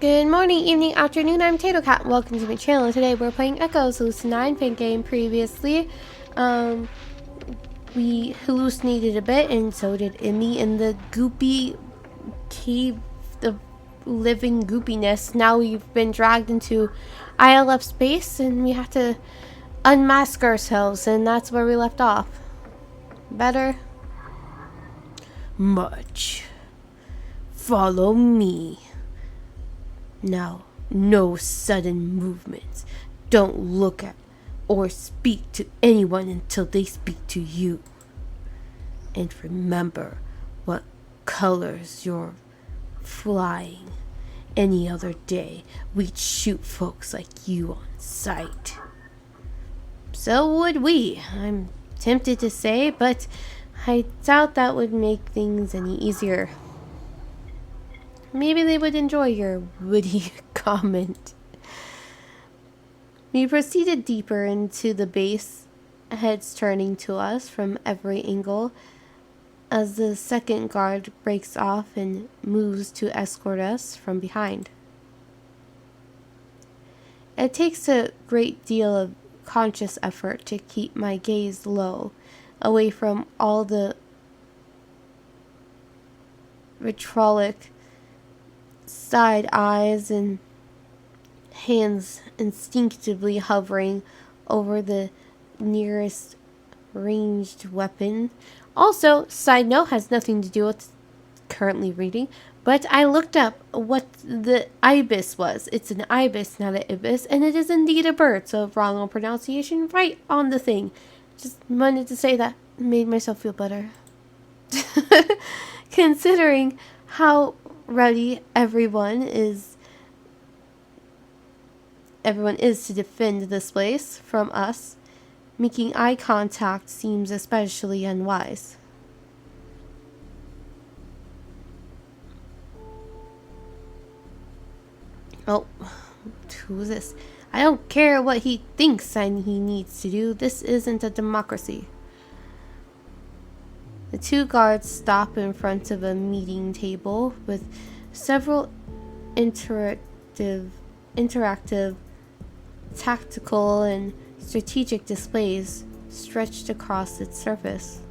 Good morning, evening, afternoon, I'm tatocat. Welcome to my channel. Today we're playing Echoes, Lucid9 Fangame. Previously, we hallucinated a bit, and so did Emmy in the goopy cave of living goopiness. Now we've been dragged into ILF space, and we have to unmask ourselves, and that's where we left off. Better? Much. Follow me. Now, no sudden movements. Don't look at or speak to anyone until they speak to you. And remember what colors you're flying. Any other day, we'd shoot folks like you on sight. So would we, I'm tempted to say, but I doubt that would make things any easier. Maybe they would enjoy your witty comment. We proceeded deeper into the base, heads turning to us from every angle as the second guard breaks off and moves to escort us from behind. It takes a great deal of conscious effort to keep my gaze low, away from all the vitriolic side eyes and hands instinctively hovering over the nearest ranged weapon. Also, side note, has nothing to do with currently reading, but I looked up what the ibis was. It's an ibis, not an ibis, and it is indeed a bird, so wrong on pronunciation, right on the thing. Just wanted to say that, made myself feel better. Considering how ready everyone is to defend this place from us, making eye contact seems especially unwise. Oh, who's this? I don't care what he thinks he needs to do. This isn't a democracy. The two guards stop in front of a meeting table with several interactive, tactical, and strategic displays stretched across its surface.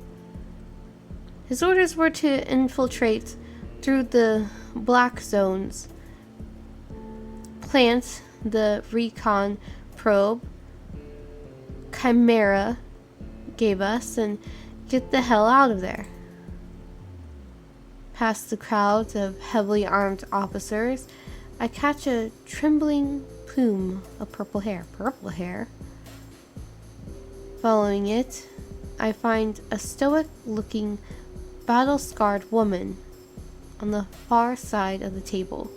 His orders were to infiltrate through the black zones, plant the recon probe Chimera gave us, and get the hell out of there. Past the crowds of heavily armed officers, I catch a trembling plume of purple hair. Purple hair? Following it, I find a stoic-looking, battle-scarred woman on the far side of the table,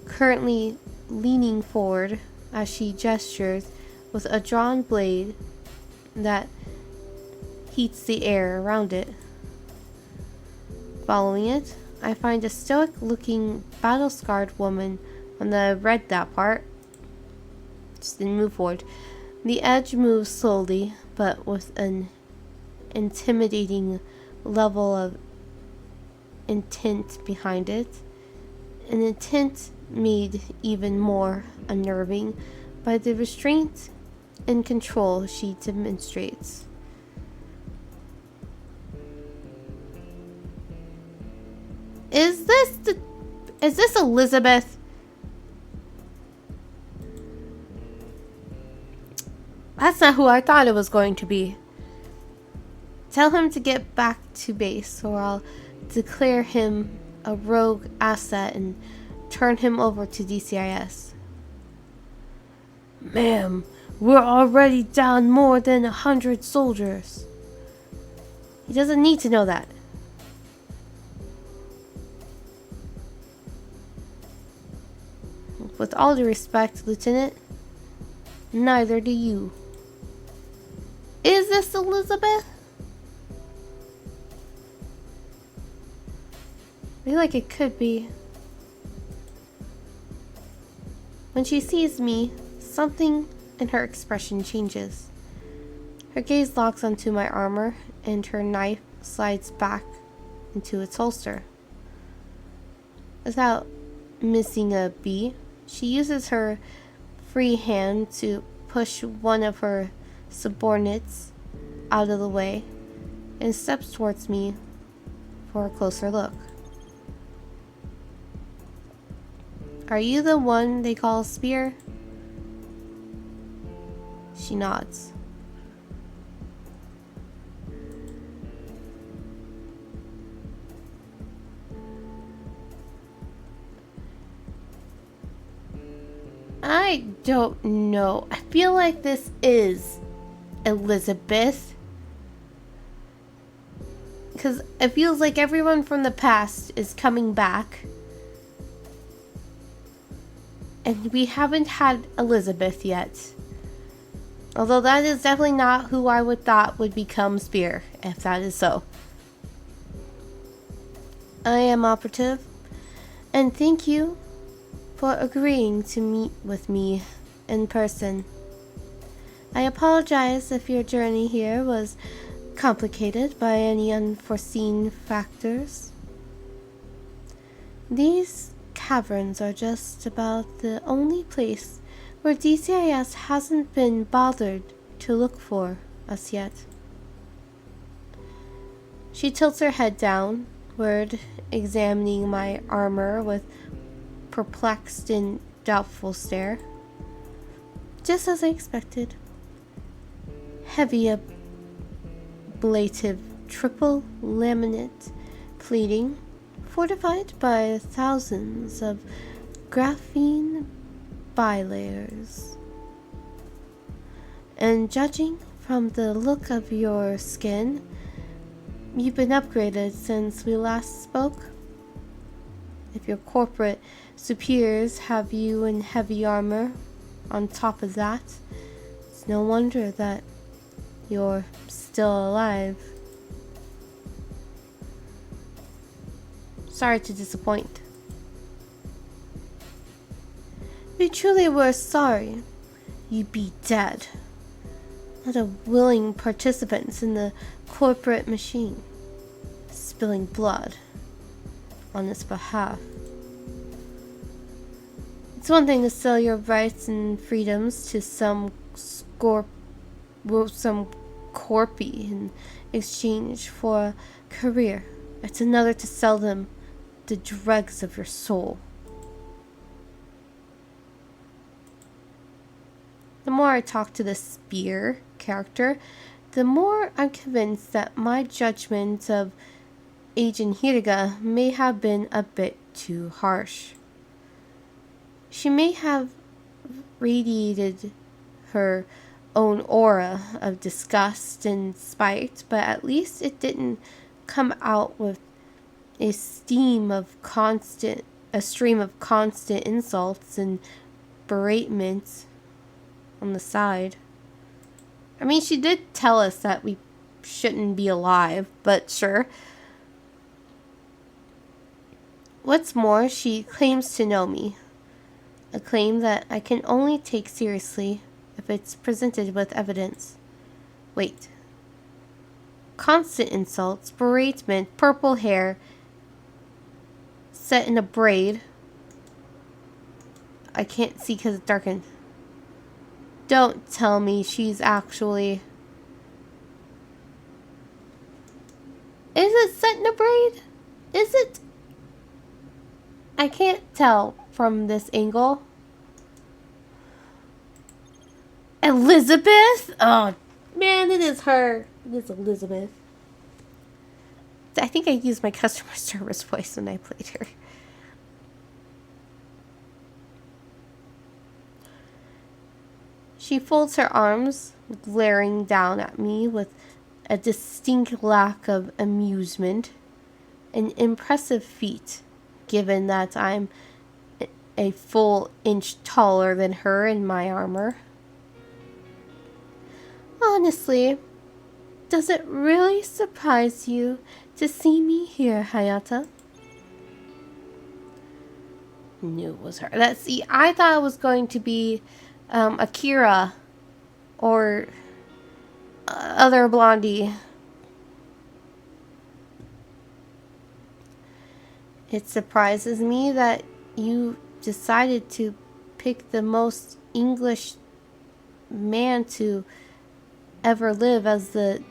currently leaning forward as she gestures with a drawn blade that heats the air around it. Following it, I find a stoic-looking, battle-scarred woman on the read that part. Just didn't move forward. The edge moves slowly, but with an intimidating level of intent behind it. An intent made even more unnerving by the restraint and control she demonstrates. Is this Elizabeth? That's not who I thought it was going to be. Tell him to get back to base, or I'll declare him a rogue asset and turn him over to DCIS. Ma'am, we're already down more than 100 soldiers. He doesn't need to know that. With all due respect, Lieutenant, neither do you. Is this Elizabeth? I feel like it could be. When she sees me, something in her expression changes. Her gaze locks onto my armor, and her knife slides back into its holster. Without missing a B. She uses her free hand to push one of her subordinates out of the way and steps towards me for a closer look. Are you the one they call Speare? She nods. I don't know. I feel like this is Elizabeth. Because it feels like everyone from the past is coming back. And we haven't had Elizabeth yet. Although that is definitely not who I would thought would become Speare, if that is so. I am operative, and thank you for agreeing to meet with me in person. I apologize if your journey here was complicated by any unforeseen factors. These caverns are just about the only place where DCIS hasn't been bothered to look for us yet. She tilts her head downward, examining my armor with perplexed and doubtful stare. Just as I expected. Heavy ablative triple laminate pleating, fortified by thousands of graphene bilayers. And judging from the look of your skin, you've been upgraded since we last spoke. If your corporate superiors have you in heavy armor on top of that, it's no wonder that you're still alive. Sorry to disappoint. If you truly were sorry, you'd be dead. Not a willing participant in the corporate machine, spilling blood on its behalf. It's one thing to sell your rights and freedoms to some corpy in exchange for a career. It's another to sell them the dregs of your soul. The more I talk to the Speare character, the more I'm convinced that my judgment of Agent Hiriga may have been a bit too harsh. She may have radiated her own aura of disgust and spite, but at least it didn't come out with a stream of constant insults and beratements on the side. I mean, she did tell us that we shouldn't be alive, but sure. What's more, she claims to know me. A claim that I can only take seriously if it's presented with evidence. Wait. Constant insults, beratement, purple hair, set in a braid. I can't see because it's darkened. Don't tell me she's actually... Is it set in a braid? Is it? I can't tell from this angle. Elizabeth? Oh, man, it is her. It is Elizabeth. I think I used my customer service voice when I played her. She folds her arms, glaring down at me with a distinct lack of amusement. An impressive feat, given that I'm a full inch taller than her in my armor. Honestly, does it really surprise you to see me here, Hayata? Knew it was her. I thought it was going to be Akira or other blondie. It surprises me that you decided to pick the most English man to ever live as the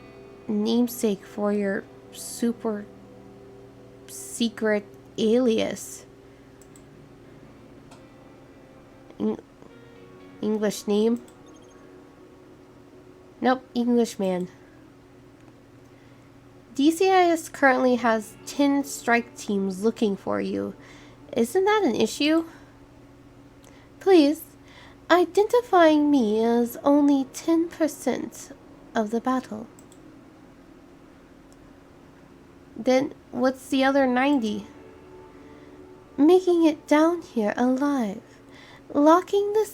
namesake for your super secret alias. English name? Nope, Englishman. DCIS currently has 10 strike teams looking for you. Isn't that an issue? Please, identifying me as only 10% of the battle. Then what's the other 90? Making it down here alive. Locating the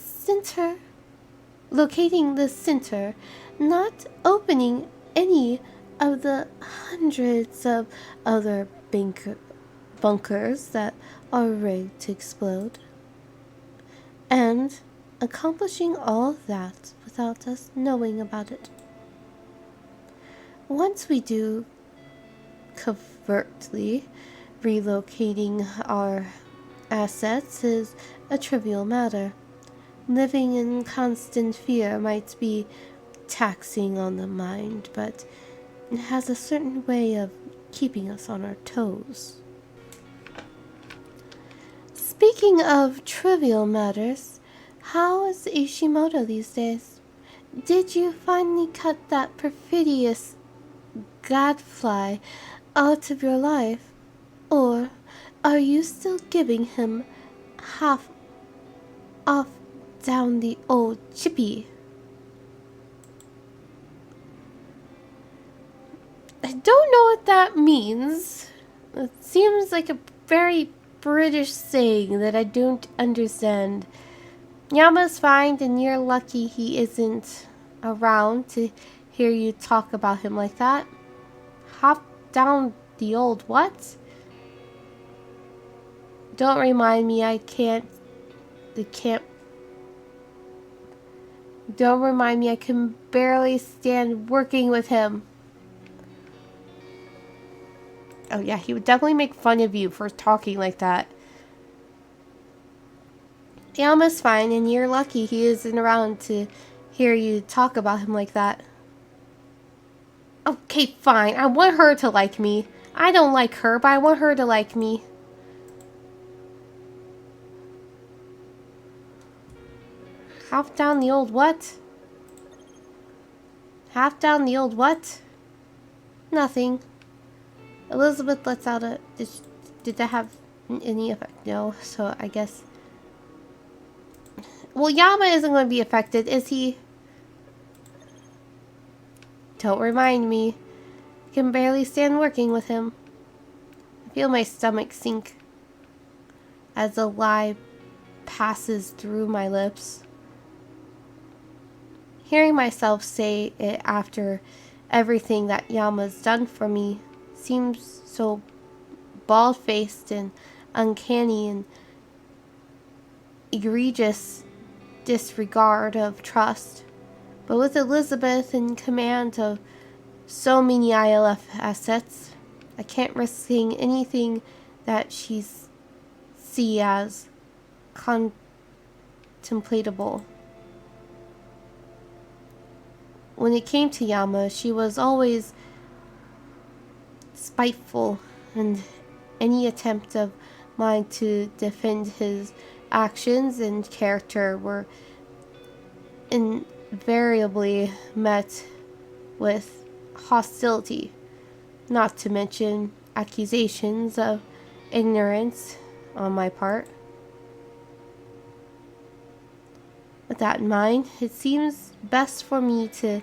center, not opening any of the hundreds of other bunkers that are ready to explode. And accomplishing all of that without us knowing about it. Once we do, covertly, relocating our assets is a trivial matter. Living in constant fear might be taxing on the mind, but it has a certain way of keeping us on our toes. Speaking of trivial matters, how is Ishimoto these days? Did you finally cut that perfidious gadfly out of your life? Or are you still giving him half off down the old chippy? I don't know what that means. It seems like a very British saying that I don't understand. Yama's fine, and you're lucky he isn't around to hear you talk about him like that. Hop down the old what? Don't remind me, Don't remind me, I can barely stand working with him. Oh yeah, he would definitely make fun of you for talking like that. Yama's fine, and you're lucky he isn't around to hear you talk about him like that. Okay, fine. I want her to like me. I don't like her, but I want her to like me. Half down the old what? Half down the old what? Nothing. Elizabeth lets out a... Did that have any effect? No, so I guess... Well, Yama isn't going to be affected, is he? Don't remind me. I can barely stand working with him. I feel my stomach sink as the lie passes through my lips. Hearing myself say it after everything that Yama's done for me seems so bald-faced and uncanny and egregious disregard of trust. But with Elizabeth in command of so many ILF assets, I can't risk seeing anything that she's see as contemplatable. When it came to Yama, she was always spiteful, and any attempt of mine to defend his actions and character were invariably met with hostility, not to mention accusations of ignorance on my part. With that in mind, it seems best for me to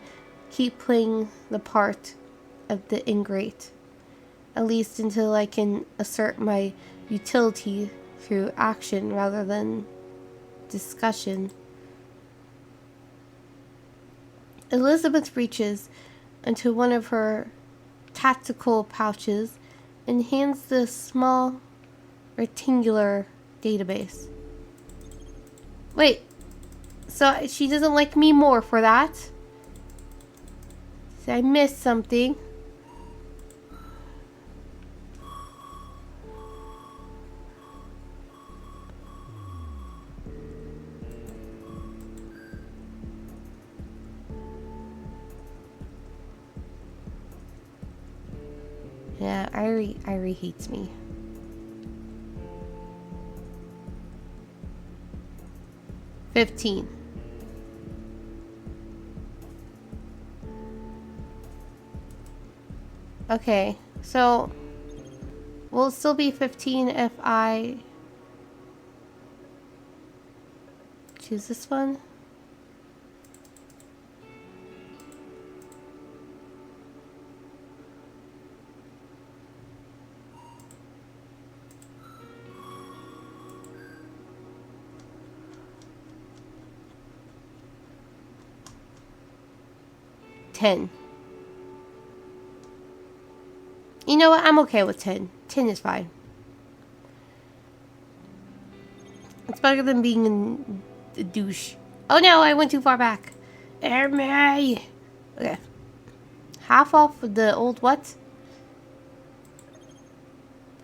keep playing the part of the ingrate, at least until I can assert my utility through action rather than discussion. Elizabeth reaches into one of her tactical pouches and hands the small rectangular database. Wait, so she doesn't like me more for that? Did I miss something? Yeah, Irie hates me. $15. Okay, so will it still be 15 if I choose this one? $10. You know what? I'm okay with 10. 10 is fine. It's better than being a douche. Oh no, I went too far back. Okay. Half off the old what?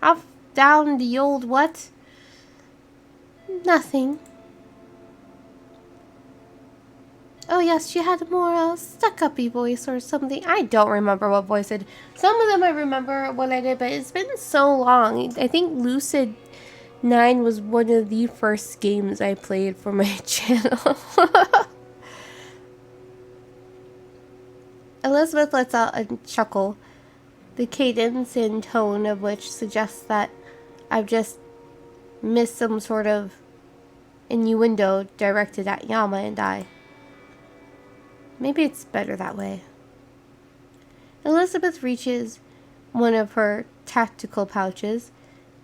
Half down the old what? Nothing. Oh yes, she had a more stuck-uppy voice or something. I don't remember what voice it. Some of them I remember what I did, but it's been so long. I think Lucid9 was one of the first games I played for my channel. Elizabeth lets out a chuckle, the cadence and tone of which suggests that I've just missed some sort of innuendo directed at Yama and I. Maybe it's better that way. Elizabeth reaches one of her tactical pouches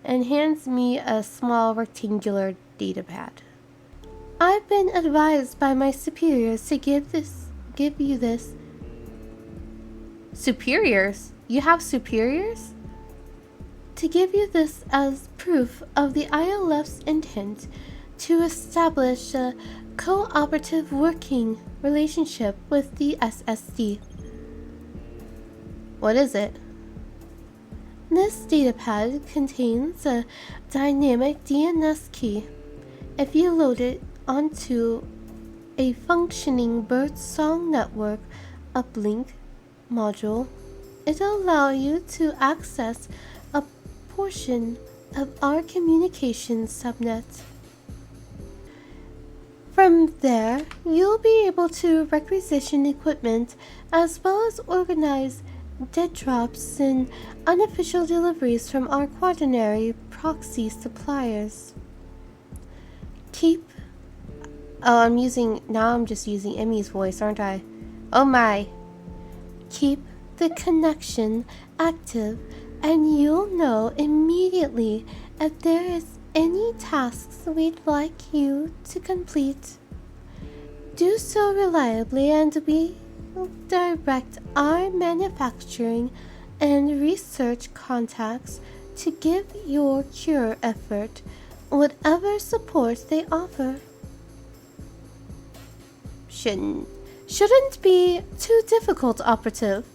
and hands me a small rectangular datapad. I've been advised by my superiors to give you this. Superiors? You have superiors? To give you this as proof of the ILF's intent to establish a cooperative working relationship with the SSD. What is it? This datapad contains a dynamic DNS key. If you load it onto a functioning birdsong network uplink module, it'll allow you to access a portion of our communications subnet. From there, you'll be able to requisition equipment as well as organize dead drops and unofficial deliveries from our quaternary proxy suppliers. I'm just using Emmy's voice, aren't I? Oh my. Keep the connection active and you'll know immediately if there is any tasks we'd like you to complete. Do so reliably and we will direct our manufacturing and research contacts to give your cure effort whatever support they offer. Shouldn't be too difficult, Operative.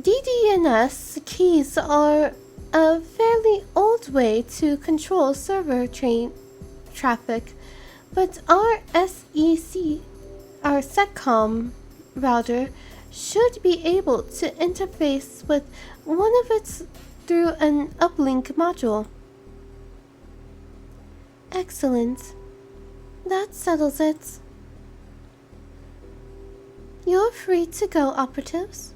DDNS keys are a fairly old way to control server traffic, but our SECCOM router should be able to interface with one of its through an uplink module. Excellent. That settles it. You're free to go, operatives.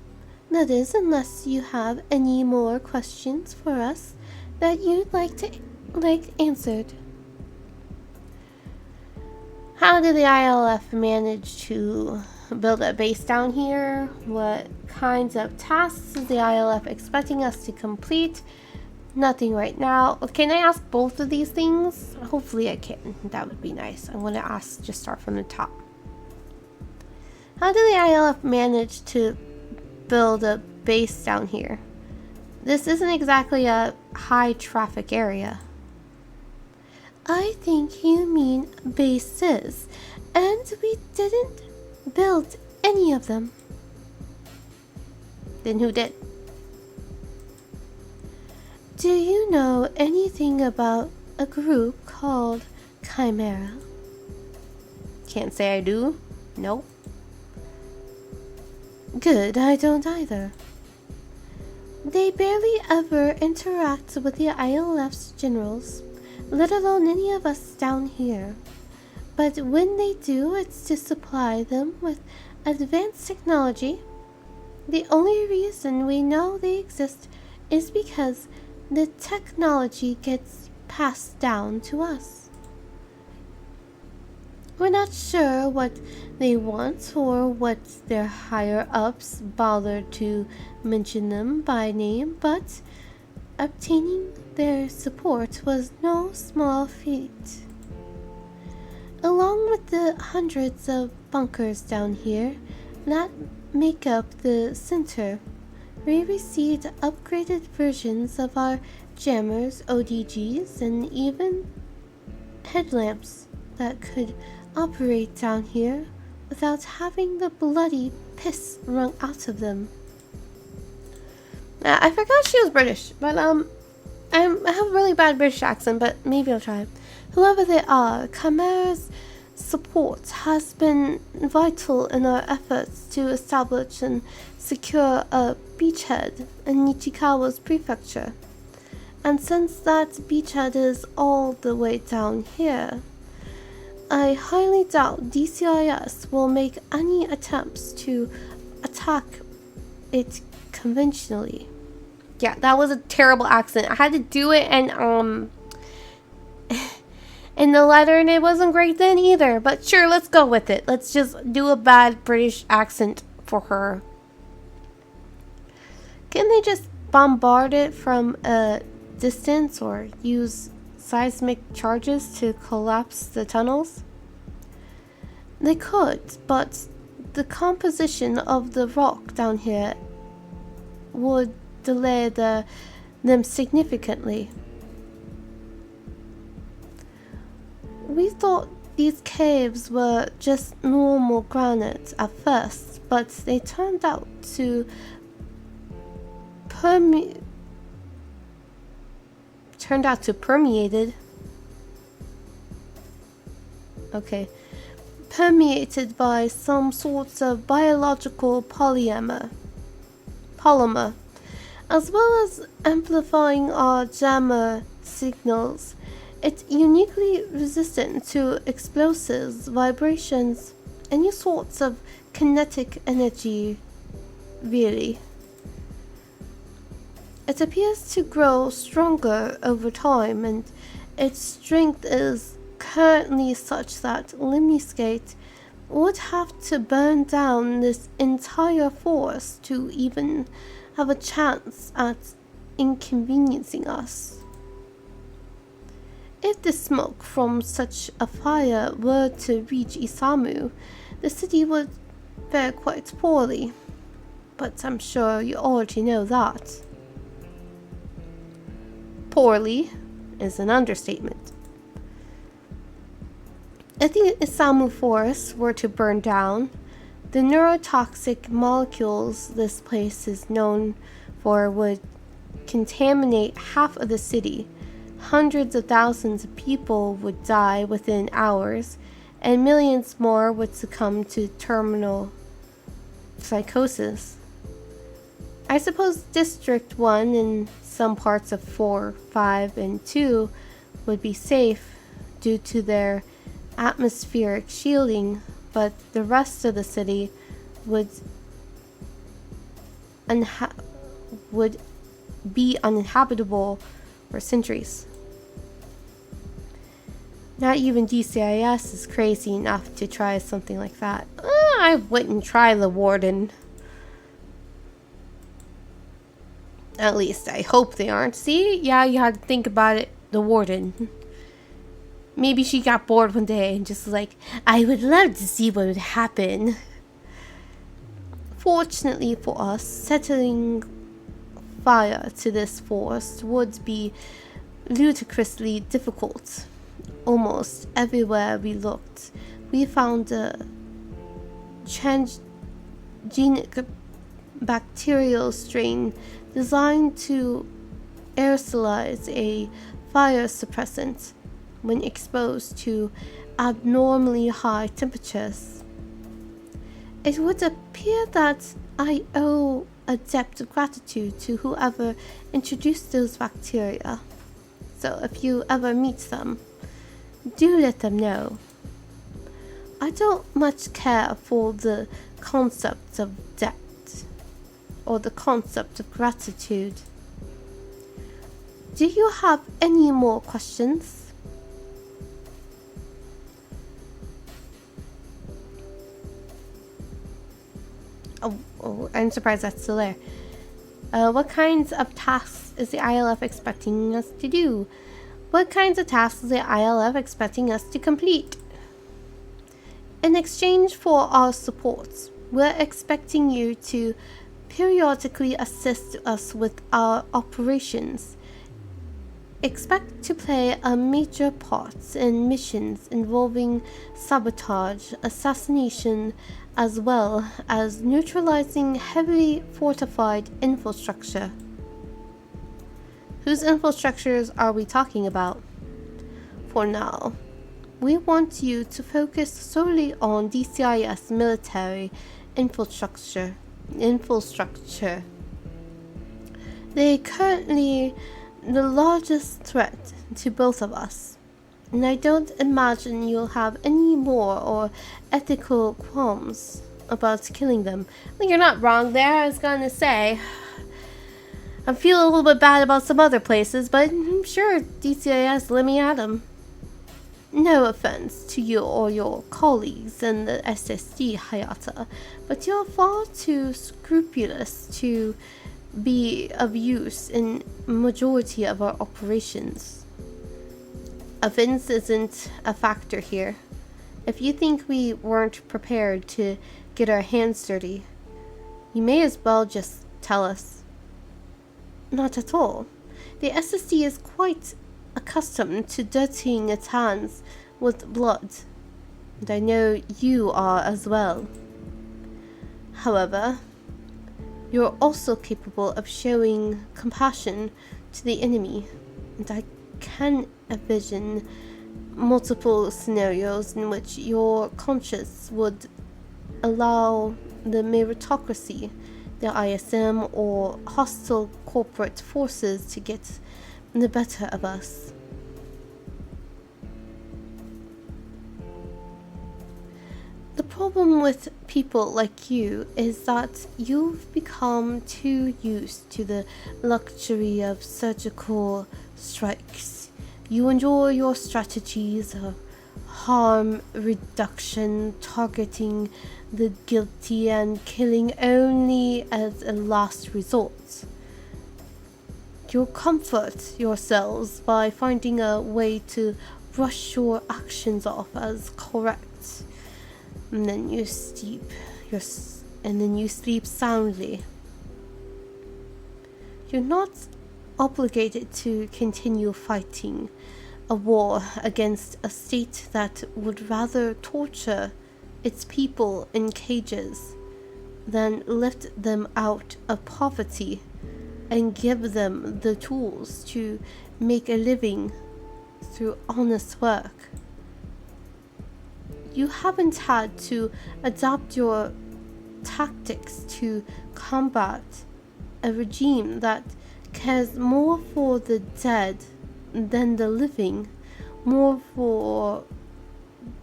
That is, unless you have any more questions for us that you'd like answered. How did the ILF manage to build a base down here? What kinds of tasks is the ILF expecting us to complete? Nothing right now. Can I ask both of these things? Hopefully I can. That would be nice. I'm going to just start from the top. How did the ILF manage to build a base down here? This isn't exactly a high traffic area. I think you mean bases, and we didn't build any of them. Then who did? Do you know anything about a group called Chimera? Can't say I do. Nope. Good, I don't either. They barely ever interact with the ILF's generals, let alone any of us down here. But when they do, it's to supply them with advanced technology. The only reason we know they exist is because the technology gets passed down to us. We're not sure what they want or what their higher-ups bother to mention them by name, but obtaining their support was no small feat. Along with the hundreds of bunkers down here that make up the center, we received upgraded versions of our jammers, ODGs, and even headlamps that could operate down here without having the bloody piss wrung out of them. I forgot she was British, but I have a really bad British accent, but maybe I'll try. Whoever they are, Chimera's support has been vital in our efforts to establish and secure a beachhead in Nichikawa's prefecture. And since that beachhead is all the way down here, I highly doubt DCIS will make any attempts to attack it conventionally. Yeah, that was a terrible accent. I had to do it and in the letter, and it wasn't great then either. But sure, let's go with it. Let's just do a bad British accent for her. Can they just bombard it from a distance or use seismic charges to collapse the tunnels? They could, but the composition of the rock down here would delay them significantly. We thought these caves were just normal granite at first, but they turned out to permeated by some sorts of biological polymer, as well as amplifying our jammer signals. It's uniquely resistant to explosives, vibrations, any sorts of kinetic energy, really. It appears to grow stronger over time, and its strength is currently such that Lemniscate would have to burn down this entire forest to even have a chance at inconveniencing us. If the smoke from such a fire were to reach Isamu, the city would fare quite poorly. But I'm sure you already know that. Poorly is an understatement. If the Isamu forest were to burn down, the neurotoxic molecules this place is known for would contaminate half of the city. Hundreds of thousands of people would die within hours, and millions more would succumb to terminal psychosis. I suppose District 1 and some parts of 4, 5, and 2 would be safe due to their atmospheric shielding, but the rest of the city would be uninhabitable for centuries. Not even DCIS is crazy enough to try something like that. I wouldn't try the warden. At least I hope they aren't. See? Yeah, you had to think about it. The warden. Maybe she got bored one day and just like, I would love to see what would happen. Fortunately for us, setting fire to this forest would be ludicrously difficult. Almost everywhere we looked, we found a transgenic bacterial strain designed to aerosolize a fire suppressant when exposed to abnormally high temperatures. It would appear that IO a debt of gratitude to whoever introduced those bacteria. So if you ever meet them, do let them know. I don't much care for the concept of debt or the concept of gratitude. Do you have any more questions? Oh, I'm surprised that's still there. What kinds of tasks is the ILF expecting us to do? What kinds of tasks is the ILF expecting us to complete? In exchange for our support, we're expecting you to periodically assist us with our operations. Expect to play a major part in missions involving sabotage, assassination, as well as neutralizing heavily fortified infrastructure. Whose infrastructures are we talking about? For now, we want you to focus solely on DCIS military infrastructure. They're currently the largest threat to both of us, and I don't imagine you'll have any more or ethical qualms about killing them. Well, you're not wrong there. I was gonna say, I feel a little bit bad about some other places, but I'm sure DCIS let me at them. No offense to you or your colleagues in the SSD, Hayata, but you're far too scrupulous to be of use in majority of our operations. Offense isn't a factor here. If you think we weren't prepared to get our hands dirty, you may as well just tell us. Not at all. The SSD is quite accustomed to dirtying its hands with blood, and I know you are as well. However, you're also capable of showing compassion to the enemy, and I can envision multiple scenarios in which your conscience would allow the meritocracy, the ISM, or hostile corporate forces to get the better of us. The problem with people like you is that you've become too used to the luxury of surgical strikes. You enjoy your strategies of harm reduction, targeting the guilty and killing only as a last resort. You comfort yourselves by finding a way to brush your actions off as correct, and then you sleep soundly. You're not obligated to continue fighting a war against a state that would rather torture its people in cages than lift them out of poverty and give them the tools to make a living through honest work. You haven't had to adapt your tactics to combat a regime that cares more for the dead than the living, more for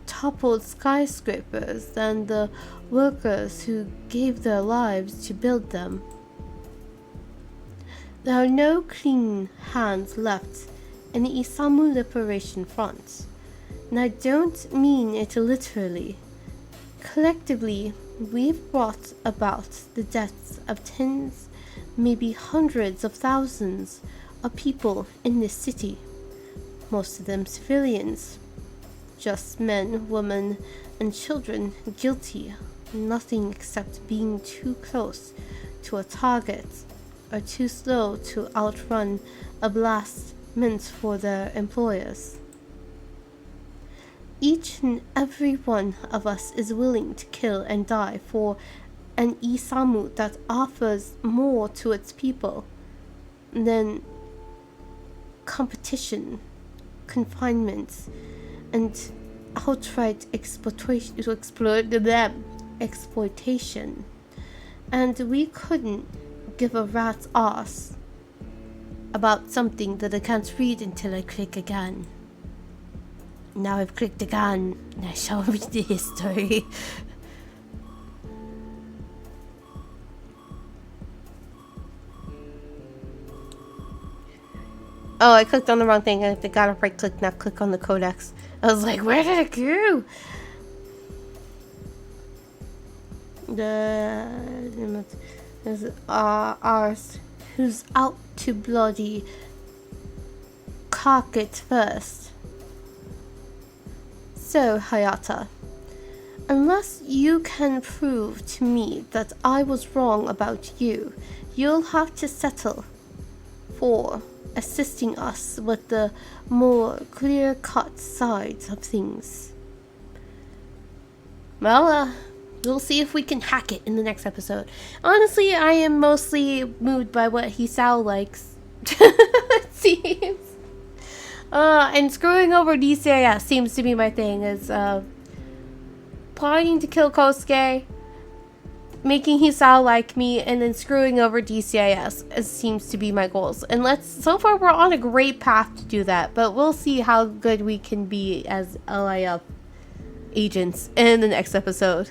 toppled skyscrapers than the workers who gave their lives to build them. There are no clean hands left in the Isamu Liberation Front, and I don't mean it literally. Collectively, we've brought about the deaths of tens, maybe hundreds of thousands of people in this city, most of them civilians, just men, women, and children guilty of nothing except being too close to a target or too slow to outrun a blast meant for their employers. Each and every one of us is willing to kill and die for an Isamu that offers more to its people than competition, confinement, and outright exploitation. And we couldn't give a rat's ass about something that I can't read until I click again. Now I've clicked again, and I shall read the history. Oh, I clicked on the wrong thing. I gotta right click, now click on the codex. I was like, where did it go? There's ours who's out to bloody cock it first. So, Hayata, unless you can prove to me that I was wrong about you, you'll have to settle for assisting us with the more clear-cut sides of things. Well, we'll see if we can hack it in the next episode. Honestly, I am mostly moved by what Hisao likes. It seems. And screwing over DCIS seems to be my thing. Is plotting to kill Kosuke, making Hisao like me, and then screwing over DCIS seems to be my goals. And so far we're on a great path to do that, but we'll see how good we can be as LIF agents in the next episode.